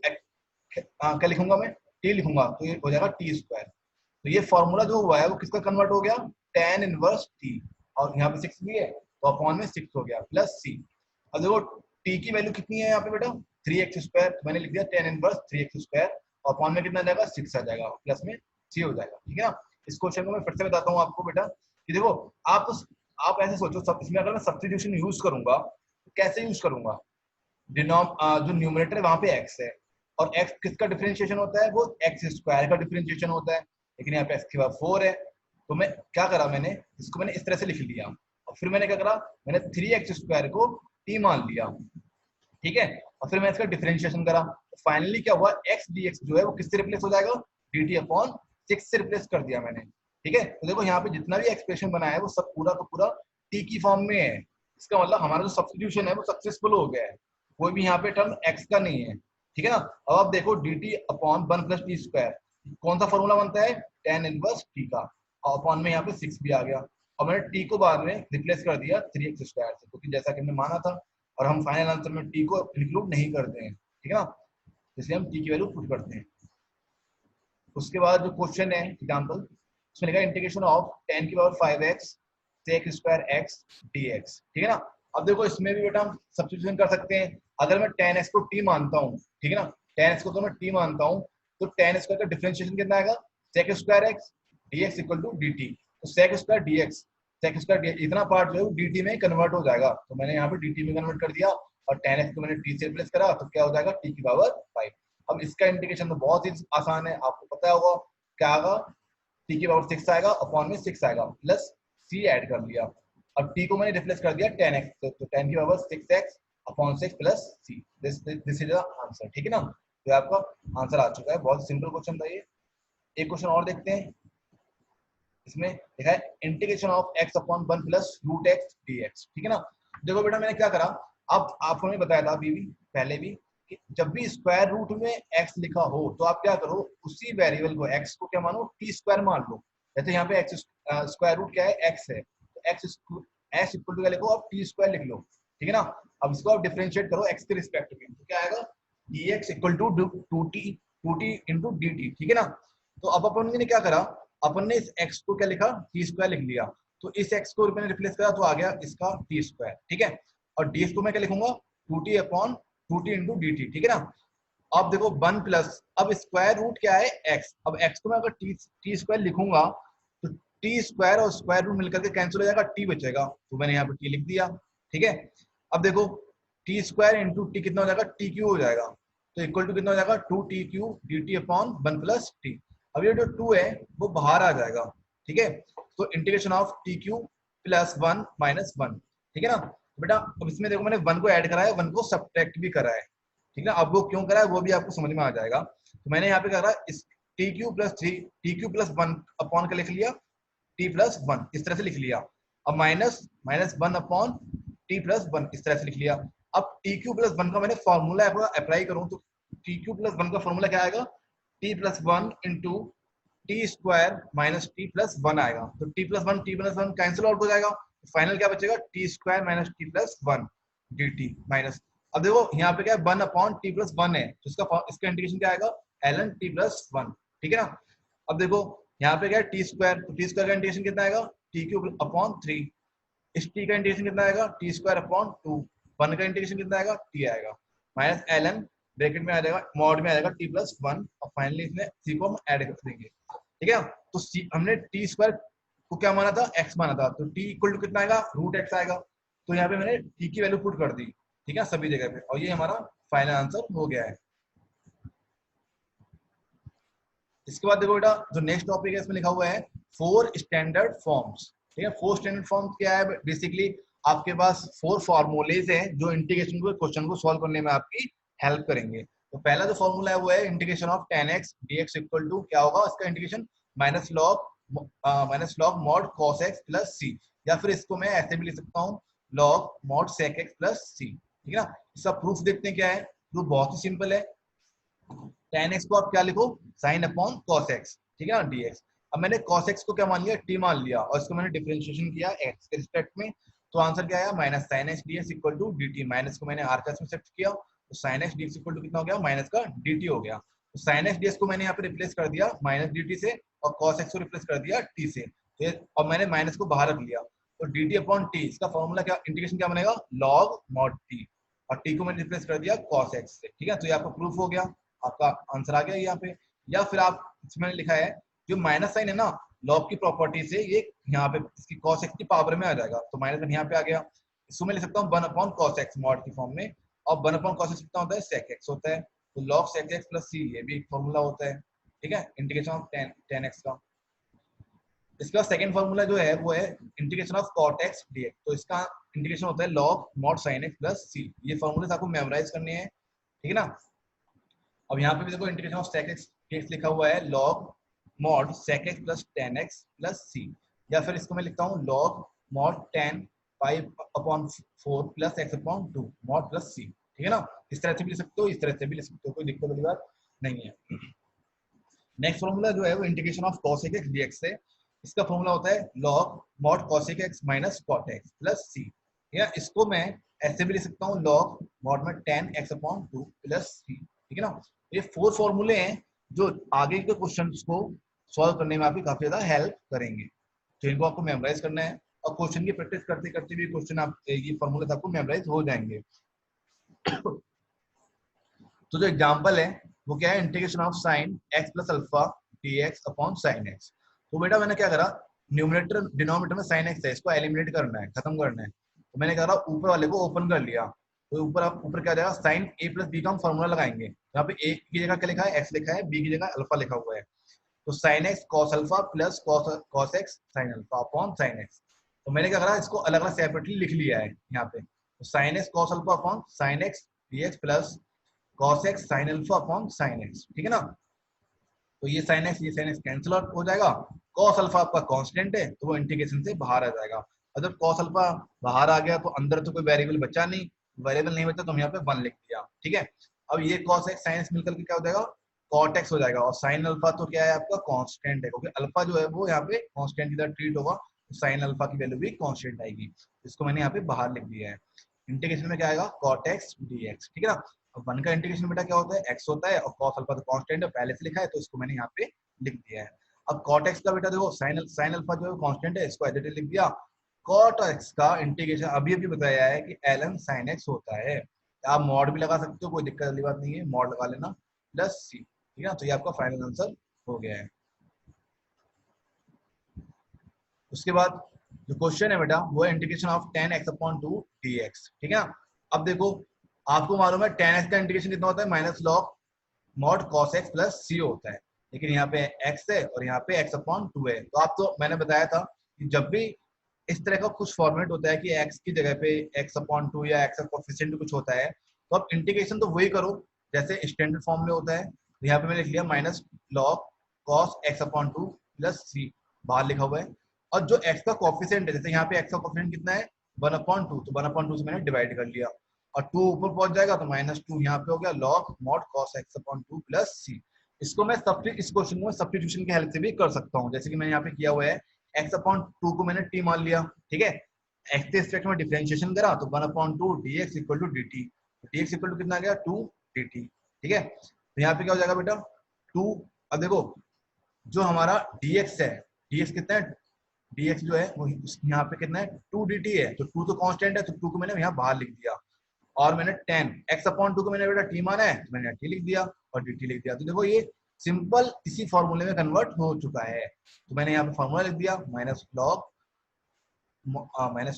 क्या लिखूंगा मैं, t लिखूंगा, तो ये हो जाएगा t स्क्वायर। तो ये फॉर्मूला जो हुआ है वो किसका कन्वर्ट हो गया, tan इनवर्स t, और यहाँ पे 6 भी है तो अपॉन में 6 हो गया प्लस c। अब देखो t की वैल्यू कितनी है यहाँ पे बेटा, 3x स्क्वायर, तो मैंने लिख दिया tan इनवर्स 3x स्क्वायर, और अपॉन में कितना आ जाएगा, 6 आ जाएगा, प्लस में c हो जाएगा। ठीक है ना। इस क्वेश्चन को मैं फिर से बताता हूँ आपको बेटा कि देखो आप ऐसे सोचो, सब इसमें अगर मैं सब्स्टिट्यूशन यूज करूंगा तो कैसे यूज करूंगा, जो न्यूमरेटर है वहां पे x है, और x किसका डिफरेंशिएशन होता है, वो x स्क्वायर का डिफरेंशिएशन होता है। लेकिन यहाँ पे x की पावर 4 है, तो मैं क्या करा, मैंने इसको मैंने इस तरह से लिख लिया, और फिर मैंने क्या करा, मैंने 3x स्क्वायर को t मान लिया। ठीक है। और फिर मैं इसका डिफरेंशिएशन करा, तो फाइनली क्या हुआ, x dx जो है वो किससे रिप्लेस हो जाएगा, dt अपॉन 6 से रिप्लेस कर दिया मैंने। ठीक है। तो देखो यहाँ पे जितना भी एक्सप्रेशन बना है वो सब पूरा का पूरा t की फॉर्म में है। इसका मतलब हमारा जो सब्स्टिट्यूशन है वो सक्सेसफुल हो गया है, कोई भी यहाँ पे टर्म x का नहीं है। ठीक है ना। अब आप देखो dt upon 1 plus T square, कौन सा फॉर्मूला बनता है, tan इनवर्स t का, और अपॉन में यहाँ पे 6 भी आ गया, और मैंने t को बाद में रिप्लेस कर दिया 3x स्क्वायर से, क्योंकि जैसा कि हमने माना था, और हम फाइनल आंसर में t को इंक्लूड नहीं करते हैं। ठीक है ना, इसलिए हम t की वैल्यू पुट करते हैं। उसके बाद जो क्वेश्चन है एग्जांपल, उसमें लिखा है इंटीग्रेशन ऑफ tan की power 5x sec square x dx। ठीक है ना। अब देखो इसमें भी बेटा हम सब्स्टिट्यूशन कर सकते हैं। अगर मैं tan x को t मानता हूँ, ठीक है ना, tan x को तो मैं t मानता हूँ, तो tan स्क्वायर का डिफरेंशिएशन कितना आएगा, sec square x dx equal to dt। तो sec square dx, sec square dx इतना पार्ट जो है वो dt में कन्वर्ट हो जाएगा, तो मैंने यहाँ पे dt में कन्वर्ट कर दिया, और tan x को मैंने t से रिप्लेस करा, तो क्या हो जाएगा, t की पावर 5। अब इसका इंटीग्रेशन तो बहुत ही आसान है, आपको पता होगा क्या आएगा, t की पावर 6 आएगा, अपॉन में 6 आएगा, प्लस c ऐड कर लिया। अब t को मैंने रिप्लेस कर दिया tan x, तो tan की power 6x upon 6 plus c, this is the answer. ठीक है ना। तो आपका आंसर आ चुका है, बहुत सिंपल क्वेश्चन था ये। एक क्वेश्चन और देखते हैं, इसमें लिखा है integration of x upon 1 plus root x dx। ठीक है ना। देखो बेटा मैंने क्या करा, अब आपको मैं बताया था अभी भी, पहले भी, कि जब भी स्क्वायर रूट में x लिखा हो तो आप क्या करो, उसी वेरिएबल को x को क्या मानो, t स्क्वायर मान लो। जैसे यहाँ पे x स्क्वायर रूट क्या है, x है, तो x इक्वल टू क्या लिखो, आप t स्क्वायर लिख लो। ठीक है ना। अब इसको आप डिफरेंशिएट करो x के रिस्पेक्ट में, तो क्या आएगा, dx equal to 2t into dt। ठीक है ना। तो अब अपन ने क्या करा, अपन ने इस x को क्या लिखा, t स्क्वायर लिख लिया, तो इस x को मैंने रिप्लेस करा तो आ गया इसका t स्क्वायर। ठीक है। और ds को मैं क्या लिखूंगा, 2t upon 2t into dt। ठीक है ना। अब देखो 1 प्लस, अब स्क्वायर रूट क्या है x, अब x को मैं अगर t स्क्वायर लिखूंगा तो t स्क्वायर और स्क्वायर रूट मिलकर के कैंसिल हो जाएगा, t बचेगा, तो मैंने यहाँ पे t लिख दिया। ठीक है। अब देखो टी स्क्वायर इंटू टी कितना हो जाएगा, टी क्यू हो जाएगा, तो इक्वल टू कितना हो जाएगा, 2t³ dt upon 1 plus T. अब ये जो 2 है वो बाहर आ जाएगा। ठीक है। तो integration of t³ plus 1 minus 1। ठीक है ना। तो बेटा अब इसमें देखो मैंने 1 को ऐड करा है, 1 को सब्ट्रैक्ट भी करा है। ठीक है। अब वो क्यों करा है वो भी आपको समझ में आ जाएगा। तो मैंने यहाँ पे करा इस t³ plus 3 t³ plus 1 upon का लिख लिया t प्लस 1, इस तरह से लिख लिया। अब minus minus 1 upon T plus 1 इस तरह से लिख लिया। अब टी क्यू प्लस 1 का मैंने फॉर्मूला अप्लाई करूं तो टी क्यू प्लस 1 का फॉर्मूला क्या आएगा, T plus 1 into T square minus T plus 1 आएगा। तो टी प्लस 1 कैंसिल आउट हो जाएगा, फाइनल क्या बचेगा, T square minus T plus 1 D टी माइनस। अब देखो यहाँ पे क्या है, 1 अपॉन टी प्लस 1 है, तो इसका इंटीग्रेशन क्या आएगा, एल एन टी प्लस 1, ठीक है ना। अब देखो यहाँ पे क्या है, टी स्क्वायर, तो टी स्क्वायर का इंटीग्रेशन कितना आएगा, टी क्यूब अपॉन 3। इस टी का इंटीग्रेशन कितना आएगा, टी स्क्वायर अपॉन 2। 1 का इंटीग्रेशन कितना आएगा, टी आएगा, माइनस एल एन ब्रैकेट में आ जाएगा, मॉड में आ जाएगा टी प्लस 1, और फाइनली इसमें सी को हम ऐड कर देंगे, ठीक है। तो सी हमने टी स्क्वायर को क्या माना था, एक्स माना था, तो टी इक्वल टू कितना आएगा, रूट एक्स आएगा। तो यहाँ पे मैंने टी की वैल्यू पुट कर दी, ठीक है, सभी जगह पे, और ये हमारा फाइनल आंसर हो गया है। इसके बाद देखो बेटा, जो नेक्स्ट टॉपिक है इसमें लिखा हुआ है 4 स्टैंडर्ड फॉर्म्स, ठीक है। 4 स्टैंडर्ड फॉर्म्स क्या है, बेसिकली आपके पास 4 फॉर्मूलेज हैं जो इंटीग्रेशन को क्वेश्चन को सॉल्व करने में आपकी हेल्प करेंगे। तो पहला जो फॉर्मूला है वो है integration of tan x dx equal to क्या होगा, इसका integration minus log mod cos x plus c, या फिर इसको मैं ऐसे भी लिख सकता हूँ log mod sec x plus c, ठीक है ना। इसका प्रूफ देखते हैं क्या है, प्रूफ बहुत ही सिंपल है। tan x को आप क्या लिखो, साइन अपॉन cos x, ठीक है ना, dx। अब मैंने cos x को क्या मान लिया, t मान लिया, और इसको मैंने डिफरेंशिएशन किया x के रिस्पेक्ट में, तो आंसर क्या आया, minus sine x d x equal to D टी। माइनस को मैंने आर का में शिफ्ट किया, तो sine x d x equal to कितना हो गया, माइनस का डी टी हो गया। तो साइन एक्स डी एक्स को मैंने यहाँ पे रिप्लेस कर दिया माइनस डी टी से, और cos x को रिप्लेस कर दिया t से, और मैंने माइनस को बाहर रख लिया, तो डी टी अपॉन टी, इसका फॉर्मूला क्या, इंटीग्रेशन क्या बनेगा, लॉग मॉड टी, और t को मैंने रिप्लेस कर दिया cos x से, ठीक है। तो ये आपका प्रूफ हो गया, आपका आंसर आ गया यहाँ पे। या फिर आप इसमें लिखा है जो माइनस साइन है ना, लॉग की प्रॉपर्टी से ये यहाँ पे इसकी cos x की पावर में आ जाएगा, तो माइनस यहाँ पे आ गया। इसको मैं लिख सकता हूँ 1 अपॉन cos x मॉड की फॉर्म में, और 1 अपॉन cos x कितना होता है, sec x होता है, तो log sec x plus c ये भी एक फॉर्मूला होता है, ठीक है, इंटीग्रेशन ऑफ tan x का। इसके बाद सेकंड फॉर्मूला जो है वो है integration of cot x dx, तो इसका इंटीग्रेशन होता है log mod sin x plus c। ये फॉर्मूले आपको मेमोराइज करने हैं, ठीक है ना। अब यहाँ पे भी देखो integration of sec x dx लिखा हुआ है log mod sec x plus tan x plus c, या फिर इसको मैं लिखता हूँ log mod tan pi upon 4 plus x upon 2 mod plus c, ठीक है ना। इस तरह से भी लिख सकते हो, इस तरह से भी लिख सकते हो, कोई दिक्कत वाली बात नहीं है। नेक्स्ट फॉर्मूला जो है वो integration of cosec x dx से, इसका फॉर्मूला होता है log mod cosec x minus cot x plus c, या इसको मैं ऐसे भी लिख सकता हूँ log mod में tan x upon 2 plus c, ठीक है ना। ये 4 फॉर्मूले हैं जो आगे के क्वेश्चंस को सॉल्व करने में आपकी काफी ज्यादा हेल्प करेंगे, तो इनको आपको मेमोराइज करना है, और क्वेश्चन की प्रैक्टिस करते करते भी क्वेश्चन आप ये फॉर्मूले आपको मेमोराइज हो जाएंगे। तो जो एग्जांपल है वो क्या है, integration of sine x plus alpha dx upon sine x। तो बेटा मैंने क्या करा, न्यूमरेटर डिनोमिनेटर में साइन x है, इसको एलिमिनेट करना है, खत्म करना है, तो मैंने कहा ऊपर वाले को ओपन कर लिया, तो ऊपर क्या जाएगा, साइन a प्लस b का हम फॉर्मूला लगाएंगे। यहाँ पे a की जगह क्या लिखा है, x लिखा है, b की जगह अल्फा लिखा हुआ है, तो sine x cos alpha plus cos x sine alpha upon sine x। तो मैंने क्या करा, इसको अलग अलग सेपरेटली लिख लिया है यहाँ पे, तो sine x cos alpha upon sine x dx plus cos x sin alpha upon sin x, ठीक है ना। तो ये sin x कैंसिल आउट हो जाएगा, cos अल्फा आपका कांस्टेंट है तो वो इंटीग्रेशन से बाहर आ जाएगा, और जब cos अल्फा बाहर आ गया तो अंदर तो कोई वेरिएबल बचा नहीं, वेरिएबल नहीं बचा तो हम यहाँ पे 1 लिख दिया, ठीक है। अब ये cos x sin x मिलकर के क्या हो जाएगा, cot x हो जाएगा, और sin अल्फा तो क्या है आपका कांस्टेंट है, क्योंकि अल्फा जो है वो यहाँ पे कांस्टेंट की तरह ट्रीट होगा, तो sin अल्फा की वैल्यू भी कांस्टेंट आएगी, इसको मैंने यहाँ पे बाहर लिख दिया है। इंटीग्रेशन में क्या आएगा, cot x dx, ठीक है ना। अब 1 का इंटीग्रेशन बेटा क्या होता है, x होता है, और cos अल्फा तो कांस्टेंट है, पहले से लिखा है, तो इसको मैंने यहाँ पे लिख दिया है। अब cot x का बेटा देखो sin अल्फा जो है कांस्टेंट है, इसको एज इट इज लिख दिया। cot x का इंटीग्रेशन अभी अभी बताया है कि ln sin x होता है, आप मॉड भी लगा सकते हो, कोई दिक्कत वाली बात नहीं है, मॉड लगा लेना प्लस c, ठीक है ना। तो ये आपका फाइनल आंसर हो गया है। उसके बाद जो क्वेश्चन है बेटा वो है integration of tan x upon 2 dx, ठीक है ना। अब देखो आपको मालूम है tan x का इंटीग्रेशन कितना होता है, minus log mod cos x plus c होता है, लेकिन यहाँ पे x है और यहाँ पे x अपॉन 2 है। तो आप तो मैंने बताया था कि जब भी इस तरह का कुछ फॉर्मेट होता है कि x की जगह पे x अपॉन 2 या x का कोफिशिएंट कुछ होता है, तो आप इंटीग्रेशन तो वही करो जैसे स्टैंडर्ड फॉर्म में होता है। तो यहाँ पे मैंने लिख लिया minus log cos x upon 2 plus c, बाहर लिखा हुआ है, और जो x का कोफिशिएंट है, जैसे यहाँ पे x का कोफिशिएंट कितना है 1/2, तो 1/2 से मैंने डिवाइड कर लिया और 2 ऊपर पहुंच जाएगा तो -2 यहाँ पे हो गया log mod cos x/2 plus c। इसको मैं इस क्वेश्चन को सब्स्टिट्यूशन की हेल्प से भी कर सकता हूँ, जैसे कि मैंने यहाँ पे किया हुआ है x/2 को मैंने t मान लिया, ठीक है, x के रिस्पेक्ट में डिफरेंशिएशन करा तो 1/2 dx equal to dt, dx equal to कितना आ गया 2 dt, ठीक है। तो यहाँ पे क्या हो जाएगा बेटा 2, अब देखो जो हमारा dx है, dx कितना है, dx जो है वो यहाँ पे कितना है 2 dt है, तो 2 तो कांस्टेंट है तो 2 को मैंने यहाँ बाहर लिख दिया और मैंने 10 x/2 को मैंने बेटा t माना है तो मैंने t लिख दिया और dt लिख दिया। तो देखो ये सिंपल इसी फॉर्मूले में कन्वर्ट हो चुका है। तो मैंने यहाँ पे फॉर्मूला लिख दिया माइनस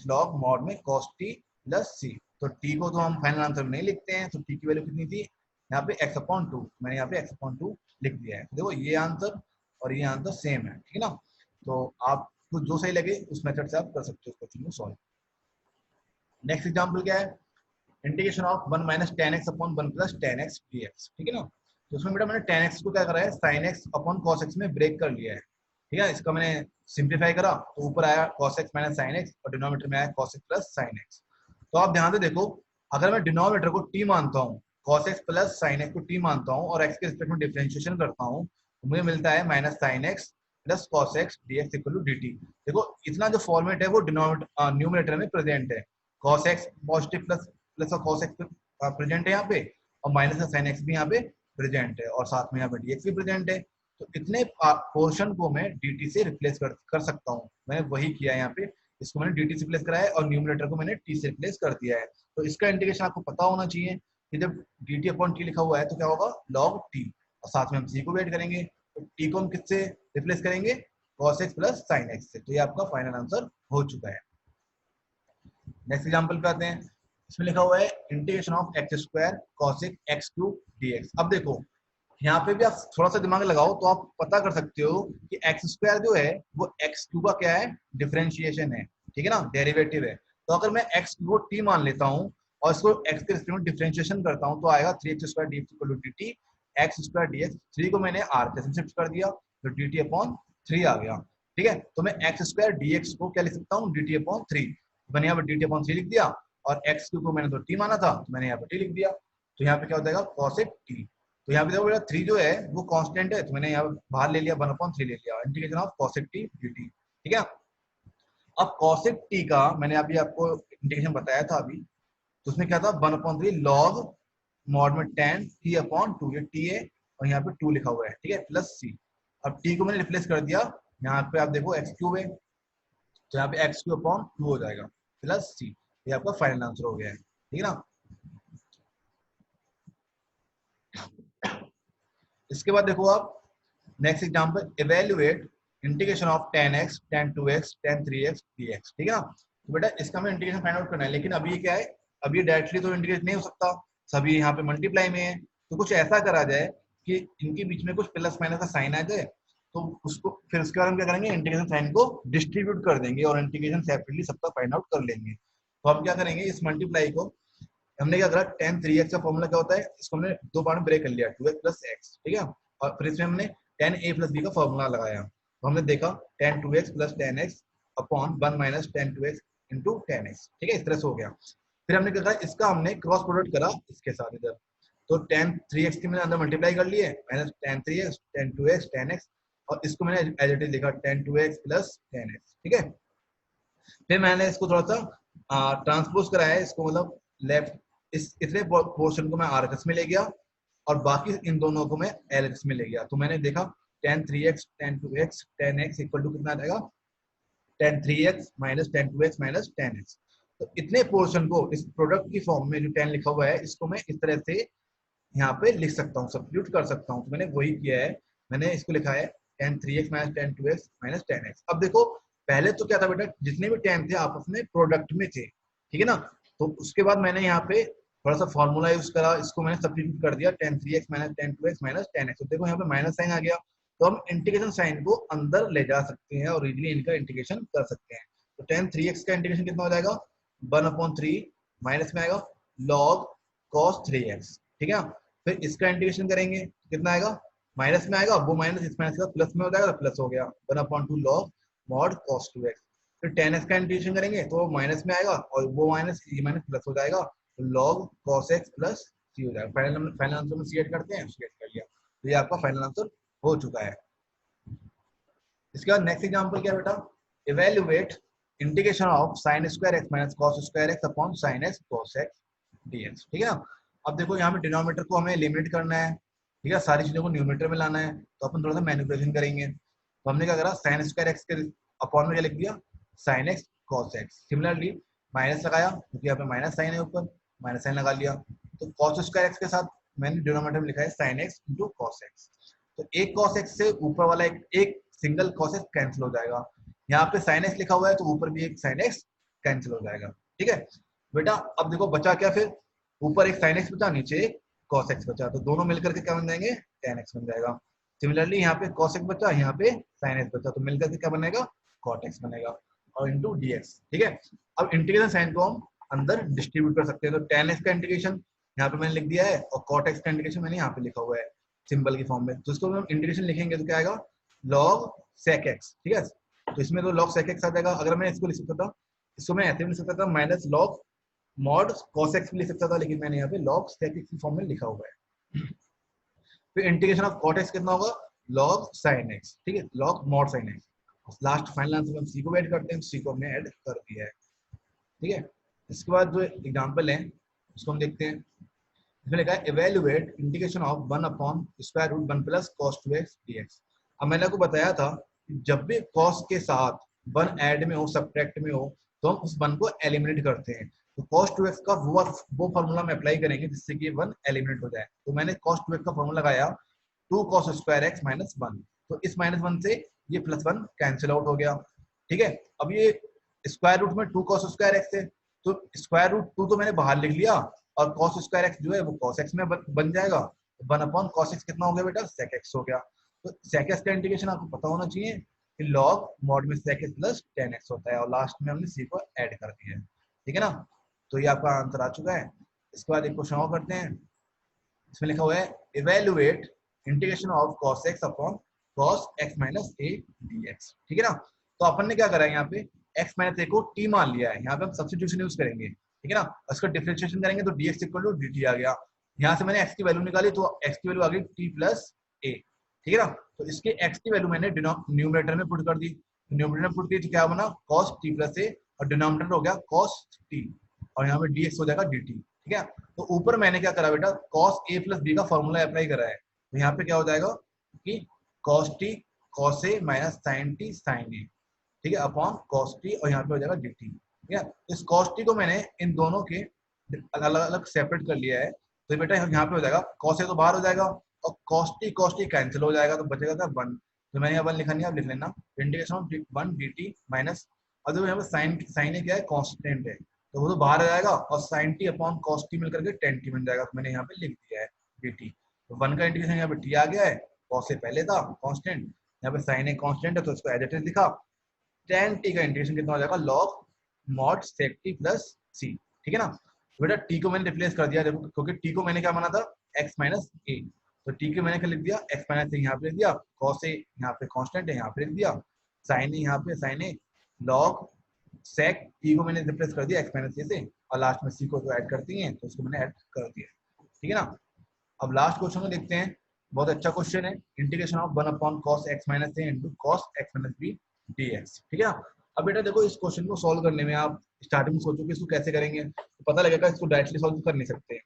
लॉग मॉड में cos t प्लस c। तो t को तो हम फाइनल आंसर में नहीं लिखते हैं, तो t की वैल्यू कितनी थी यहाँ पे x/2, मैंने यहाँ पे x/2 लिख दिया है। तो देखो ये आंसर और ये आंसर सेम है, ठीक है ना। तो आपको जो सही लगे उस मेथड से आप कर सकते हो क्वेश्चन को सॉल्व। नेक्स्ट एग्जांपल क्या है, integration of 1 minus tan x upon 1 plus tan x dx, ठीक है ना। तो उसमें बेटा मैंने tan x को क्या करा है sin x upon cos x में ब्रेक कर लिया है, ठीक है। इसका मैंने सिंप्लीफाई करा तो ऊपर आया cos x minus sin x और डिनोमिनेटर में आया cos x plus sin x। तो आप ध्यान से देखो, अगर मैं डिनोमिनेटर को t मानता हूँ, cos x plus sin x को t मानता हूँ और x के रिस्पेक्ट में डिफरेंशिएशन करता हूँ तो मुझे मिलता है minus sin x plus cos x dx equal to dt। देखो इतना जो फॉर्मेट है वो न्यूमिनेटर में प्रेजेंट है, cos x पॉजिटिव प्लस और cos x प्रेजेंट है यहाँ पे और माइनस का sin x भी यहाँ पे प्रेजेंट है और साथ में यहाँ पे dx भी प्रेजेंट है। तो इतने पोर्शन को मैं dt से रिप्लेस कर सकता हूँ, मैंने वही किया है यहाँ पे, इसको मैंने dt से रिप्लेस करा है और न्यूमिनेटर को मैंने t से रिप्लेस कर दिया है। तो इसका इंटीग्रेशन आपको पता होना चाहिए कि जब dt अपॉन t लिखा हुआ है तो क्या होगा log t और साथ में हम c को भी ऐड करेंगे, तो t को हम किससे रिप्लेस करेंगे cos x plus sin x से। तो ये आपका फाइनल आंसर हो चुका है। नेक्स्ट एग्जांपल पे आते हैं, इसमें लिखा हुआ है integration of x² cos x³ dx। अब देखो यहाँ पे भी आप थोड़ा सा दिमाग लगाओ तो आप पता कर सकते हो कि x² जो है वो x³ का क्या है डिफरेंशिएशन है, ठीक है ना, डेरिवेटिव है। तो अगर मैं x को t मान लेता हूँ और इसको x के रिस्पेक्ट में डिफरेंशिएशन करता हूँ तो आएगा 3x² dx equal to dt x² dx। 3 को मैंने r पे शिफ्ट कर दिया तो dt अपॉन 3 आ गया, ठीक है। तो मैं x² dx को क्या लिख सकता हूँ dt अपॉन 3, मैंने यहाँ पे dt अपॉन 3 लिख दिया और x³ को मैंने तो t माना था तो मैंने यहाँ पे t लिख दिया। तो यहाँ पे क्या हो जाएगा cos t। तो यहाँ पे देखो बेटा 3 जो है वो कांस्टेंट है तो मैंने यहाँ बाहर ले लिया 1/3 ले लिया, integration of cos t dt, ठीक है। अब cos t का मैंने अभी आपको इंटीग्रेशन बताया था अभी, तो उसमें क्या था 1/3 log मॉड में tan t अपॉन 2, ये t है और यहाँ पे 2 लिखा हुआ है, ठीक है, प्लस c। अब t को मैंने रिप्लेस कर दिया, यहाँ पे आप देखो x³ है तो यहाँ पे x³ अपॉन 2 हो जाएगा प्लस c। ये आपका फाइनल आंसर हो गया है, ठीक है ना। इसके बाद देखो आप next example, evaluate integration of tan x tan 2x tan 3x dx, ठीक है ना। तो बेटा इसका हमें इंटीग्रेशन फाइंड आउट करना है, लेकिन अभी क्या है, अभी डायरेक्टली तो इंटीग्रेट नहीं हो सकता, सभी यहाँ पे मल्टीप्लाई में है। तो कुछ ऐसा करा जाए कि इनके बीच में कुछ प्लस माइनस का साइन आ जाए, तो उसको फिर उसके बाद हम क्या करेंगे इंटीग्रेशन साइन को डिस्ट्रीब्यूट कर देंगे और इंटीग्रेशन सेपरेटली सबका फाइंड आउट कर लेंगे। तो हम क्या करेंगे, इस मल्टीप्लाई को हमने क्या करा, tan 3x का फॉर्मूला क्या होता है, इसको हमने दो बार में ब्रेक कर लिया 2x प्लस x, ठीक है। और फिर इसमें हमने tan a प्लस b का फॉर्मूला लगाया, तो हमने देखा tan 2x plus tan x upon 1 minus tan 2x into tan x, ठीक है, इस तरह से हो गया। फिर हमने क्या करा, इसका हमने क्रॉस प्रोडक्ट करा इसके साथ इधर, तो tan 3x के मैंने अंदर मल्टीप्लाई कर लिए minus tan 3x tan 2x tan x और इसको मैंने एज इट इज लिखा tan 2x plus tan x, ठीक है। फिर मैंने इसको थोड़ा सा ट्रांसपोज कराया, इसको मतलब लेफ्ट इस इतने पोर्शन को मैं RHS में ले गया और बाकी इन दोनों को मैं LHS में ले गया। तो मैंने देखा tan 3x tan 2x tan x equal to कितना आ जाएगा tan 3x minus tan 2x minus tan x। तो इतने पोर्शन को इस प्रोडक्ट की फॉर्म में जो tan लिखा हुआ है इसको मैं इस तरह से यहाँ पे लिख सकता हूँ, सब्स्टिट्यूट कर सकता हूँ। तो मैंने वही किया है, मैंने इसको लिखा है tan 3x minus tan 2x minus tan x। अब देखो पहले तो क्या था बेटा, जितने भी tan थे आपस में प्रोडक्ट में थे, ठीक है ना। तो उसके बाद मैंने यहाँ पे थोड़ा सा फॉर्मूला यूज करा, इसको मैंने सब्स्टिट्यूट कर दिया tan 3x minus tan 2x minus tan x। तो देखो यहाँ पे माइनस साइन आ गया, तो हम इंटीग्रेशन साइन को अंदर ले जा सकते हैं और इजीली इनका इंटीग्रेशन कर सकते हैं। तो tan 3x का इंटीग्रेशन कितना हो जाएगा 1/3 माइनस में आएगा log cos 3x, ठीक है। फिर इसका इंटीग्रेशन करेंगे कितना आएगा, माइनस में आएगा, वो माइनस इस माइनस का प्लस में हो जाएगा, प्लस हो गया 1/2 log मॉड cos 2x। फिर tan x का इंटीग्रेशन करेंगे तो माइनस में आएगा और वो माइनस ये माइनस प्लस हो जाएगा, तो log cos x plus c हो जाएगा। फाइनल आंसर में c ऐड करते हैं, c ऐड कर लिया, तो ये आपका फाइनल आंसर हो चुका है। इसके बाद नेक्स्ट एग्जांपल क्या है बेटा, evaluate integration of sin square x minus cos square x upon sin x cos x dx। ठीक है ना। अब देखो यहाँ पे डिनोमिनेटर को हमें एलिमिनेट करना है, ठीक है, सारी चीजों को न्यूमरेटर में लाना है, तो अपन थोड़ा सा मैनिपुलेशन करेंगे। तो हमने क्या करा, sin स्क्वायर x के अपॉन में क्या लिख दिया, sin x cos x। Similarly minus लगाया क्योंकि यहाँ पे माइनस साइन है, ऊपर माइनस साइन लगा लिया, तो cos स्क्वायर x के साथ मैंने डिनोमिनेटर में लिखा है sin x into cos x। तो एक cos x से ऊपर वाला एक सिंगल cos x कैंसिल हो जाएगा, यहाँ पे sin x लिखा हुआ है तो ऊपर भी एक sin x कैंसिल हो जाएगा। ठीक है बेटा, अब देखो बचा क्या, फिर ऊपर एक sin x बचा, नीचे एक cos x बचा, तो दोनों मिलकर के क्या बन जाएंगे, tan x बन जाएगा। सिमिलरली यहाँ पे cos x बचा, यहाँ पे sin x बचा, तो मिलकर के क्या बनेगा, cot x बनेगा और इंटू dx। ठीक है, अब इंटीग्रेशन साइन को हम अंदर डिस्ट्रीब्यूट कर सकते हैं, तो tan x का इंटीग्रेशन यहाँ पे मैंने लिख दिया है और cot x का इंटीग्रेशन मैंने यहाँ पे लिखा हुआ है सिंबल की फॉर्म में, तो इसको हम इंटीग्रेशन लिखेंगे तो क्या आएगा, log sec x। ठीक है, तो इसमें तो log sec x आ जाएगा। अगर मैं इसको लिख सकता था, इसको मैं ऐसे भी लिख सकता था, minus log mod cos x भी लिख सकता था, लेकिन मैंने यहाँ पे log sec x की फॉर्म में लिखा हुआ है। फिर इंटीग्रेशन ऑफ cot x कितना होगा, log sin x। ठीक है, log mod sin x। Last final answer में हम c को ऐड करते हैं, c को हमने ऐड कर दिया है। ठीक है, इसके बाद जो एग्जांपल है उसको हम देखते हैं। इसमें लिखा है evaluate integration of 1 upon square root 1 plus cos 2x dx। अब मैंने आपको बताया था कि जब भी cos के साथ 1 ऐड में हो, सब्ट्रैक्ट में हो, तो हम उस 1 को एलिमिनेट करते हैं, तो cos 2x का वो फार्मूला में अप्लाई करेंगे जिससे कि 1 एलिमिनेट हो जाए। तो मैंने cos 2x का फार्मूला लगाया 2 cos स्क्वायर x माइनस 1, तो इस माइनस 1 से ये प्लस 1 कैंसिल आउट हो गया। ठीक है, अब ये स्क्वायर रूट में 2 cos स्क्वायर x है, तो स्क्वायर रूट 2 तो मैंने बाहर लिख लिया और cos स्क्वायर x जो है वो cos x में बन जाएगा, 1 अपॉन cos x कितना हो गया बेटा, sec x हो गया। तो sec x का इंटीग्रेशन आपको पता होना चाहिए कि log mod में sec x plus tan x होता है, और लास्ट में हमने c को ऐड कर दिया है। ठीक है ना, तो ये आपका आंसर आ चुका है। इसके बाद एक क्वेश्चन और करते हैं, इसमें लिखा हुआ है evaluate integration of cos x upon cos x minus a dx। ठीक है ना, तो अपन ने क्या करा है, यहाँ पे x माइनस a को t मान लिया है, यहाँ पे हम सब्स्टिट्यूशन यूज करेंगे। ठीक है ना, उसका डिफरेंशिएशन करेंगे तो dx इक्वल टू dt आ गया। यहाँ से मैंने x की वैल्यू निकाली तो x की वैल्यू आ गई t प्लस a। ठीक है ना, तो इसके x की वैल्यू मैंने न्यूमरेटर में पुट कर दी, न्यूमरेटर में पुट की तो क्या बना, cos t प्लस a, और डिनोमिनेटर हो गया cos t, और यहाँ पे dx हो जाएगा dt। ठीक है, तो ऊपर मैंने क्या करा बेटा, cos a प्लस b का फॉर्मूला अप्लाई करा है, तो यहाँ पे क्या हो जाएगा कि cos t cos a minus sin t sin a। ठीक है, अपॉन cos t, और यहाँ पे हो जाएगा dt। ठीक है, इस cos t को मैंने इन दोनों के अलग अलग सेपरेट कर लिया है, तो बेटा यहाँ पे हो जाएगा cos a तो बाहर हो जाएगा और cos t कैंसिल हो जाएगा, तो बचेगा क्या 1। तो मैंने यहाँ 1 लिखा नहीं, आप लिख लेना इंटीग्रेशन ऑफ 1 dt माइनस, और जो यहाँ पे साइन क्या है, कांस्टेंट है, तो वो तो बाहर आ जाएगा, और sin t upon cos t मिलकर के tan t बन जाएगा, तो मैंने यहाँ पे लिख दिया है dt। तो 1 का इंटीग्रेशन यहाँ पे t आ गया है, cos से पहले था कांस्टेंट, यहाँ पे sin a कांस्टेंट है तो इसको एज इट इज लिखा। tan t का इंटीग्रेशन कितना हो जाएगा, log mod sec t plus c। ठीक है ना, बेटा t को मैंने रिप्लेस कर दिया, देखो क्योंकि t को मैंने क्या माना था x माइनस a, तो t को मैंने क्या लिख दिया, x माइनस a यहाँ पे लिख दिया, cos a यहाँ पे कांस्टेंट है यहाँ पे लिख दिया, sin a यहाँ पे sin a log sec t को मैंने रिप्लेस कर दिया x माइनस a से, और लास्ट में c को तो ऐड करती हैं तो उसको मैंने ऐड कर दिया। ठीक है ना, अब लास्ट क्वेश्चन को देखते हैं, बहुत अच्छा क्वेश्चन है, integration of 1 upon cos x minus a into cos x minus b dx। ठीक है ना, अब बेटा देखो इस क्वेश्चन को सॉल्व करने में आप स्टार्टिंग में सोचो कि इसको कैसे करेंगे, तो पता लगेगा इसको डायरेक्टली सॉल्व कर नहीं सकते।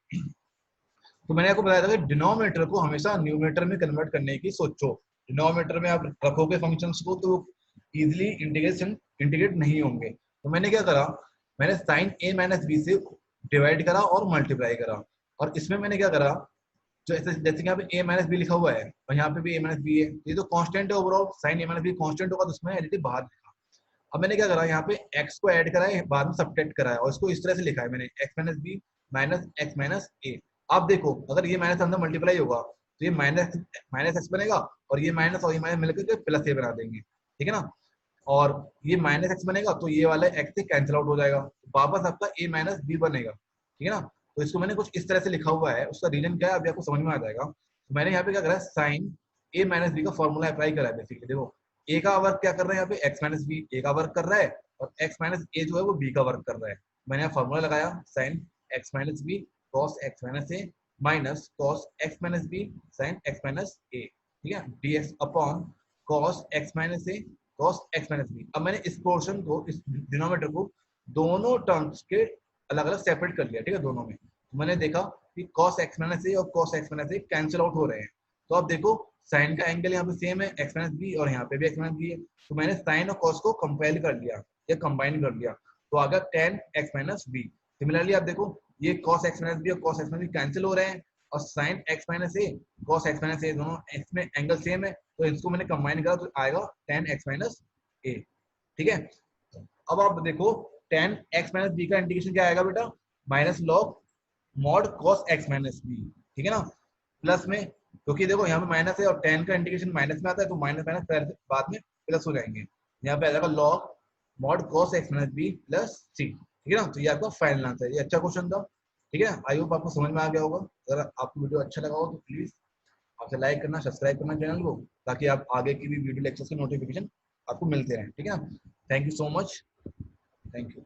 तो मैंने आपको बताया था कि डिनोमिनेटर को हमेशा न्यूमरेटर में कन्वर्ट करने की सोचो, डिनोमिनेटर में आप रखोगे फंक्शंस को तो इजीली इंटीग्रेट नहीं होंगे। तो मैंने क्या करा, मैंने साइन a माइनस बी से डिवाइड करा और मल्टीप्लाई करा, और इसमें मैंने क्या करा, जो जैसे यहाँ पे a माइनस बी लिखा हुआ है और यहाँ पे भी a माइनस बी है, ये तो कांस्टेंट है overall, sine a minus b constant होगा तो उसमें एडिटिव बाहर लिखा। अब मैंने क्या करा, यहाँ पे x को ऐड करा है, बाद में सब्ट्रैक्ट करा है, और इसको इस तरह से लिखा है मैंने x minus b minus x minus a। आप देखो अगर ये माइनस अंदर मल्टीप्लाई होगा तो ये माइनस माइनस एक्स बनेगा, और ये माइनस मिलकर के प्लस ए बना देंगे। ठीक है ना, और ये माइनस एक्स बनेगा तो ये वाला एक्स से कैंसिल आउट हो जाएगा, वापस आपका a माइनस बी बनेगा। ठीक है ना, तो इसको मैंने कुछ इस तरह से लिखा हुआ है, उसका रीजन क्या है अभी आपको समझ में आ जाएगा। तो मैंने यहाँ पे क्या करा, साइन a माइनस बी का फॉर्मूला अप्लाई करा है बेसिकली, देखो ए का वर्क क्या कर रहा है यहाँ पे, एक्स माइनस बी ए का वर्क कर रहा है, और एक्स माइनस ए जो है वो बी का वर्क कर रहा है। मैंने यहाँ फॉर्मूला लगाया sine x minus b cos x minus a minus cos x minus b sine x minus a, ठीक है, dx upon cos x minus a cos x minus b. अब मैंने इस पोर्शन को, इस डिनोमिनेटर को दोनों टर्म्स के अलग अलग सेपरेट कर लिया, ठीक है, दोनों में। तो मैंने देखा कि cos x माइनस ए और cos x माइनस ए कैंसिल आउट हो रहे हैं। तो अब देखो साइन का एंगल यहाँ पे सेम है x माइनस बी, और यहाँ पे भी x माइनस बी है। तो मैंने साइन और cos को कंपेयर कर लिया या कंबाइन कर लिया, तो आ गया tan x minus b. Similarly आप देखो ये cos x माइनस बी और cos x minus b cancel हो रहे हैं, और sin x minus a cos x minus a दोनों इसमें एंगल सेम है, तो इसको मैंने कंबाइन करा तो आएगा tan x माइनस ए, ठीक है। अब आप देखो tan x माइनस बी का इंटीग्रेशन क्या आएगा बेटा, minus log mod cos x minus b, ठीक है ना, प्लस में, क्योंकि देखो यहाँ पे माइनस है और tan का इंटीग्रेशन माइनस में आता है, तो माइनस माइनस बाद में प्लस हो जाएंगे। यहाँ पे आ जाएगा log mod cos x minus b plus c, ठीक है ना। तो ये आपका फाइनल आंसर है। ये अच्छा क्वेश्चन था, ठीक है। आई होप आपको समझ में आ गया होगा। अगर आपको वीडियो अच्छा लगा हो तो प्लीज आपसे लाइक करना, सब्सक्राइब करना चैनल को, ताकि आप आगे की भी वीडियो लेक्चर्स की नोटिफिकेशन आपको मिलते रहे, ठीक है ना। Thank you so much, thank you.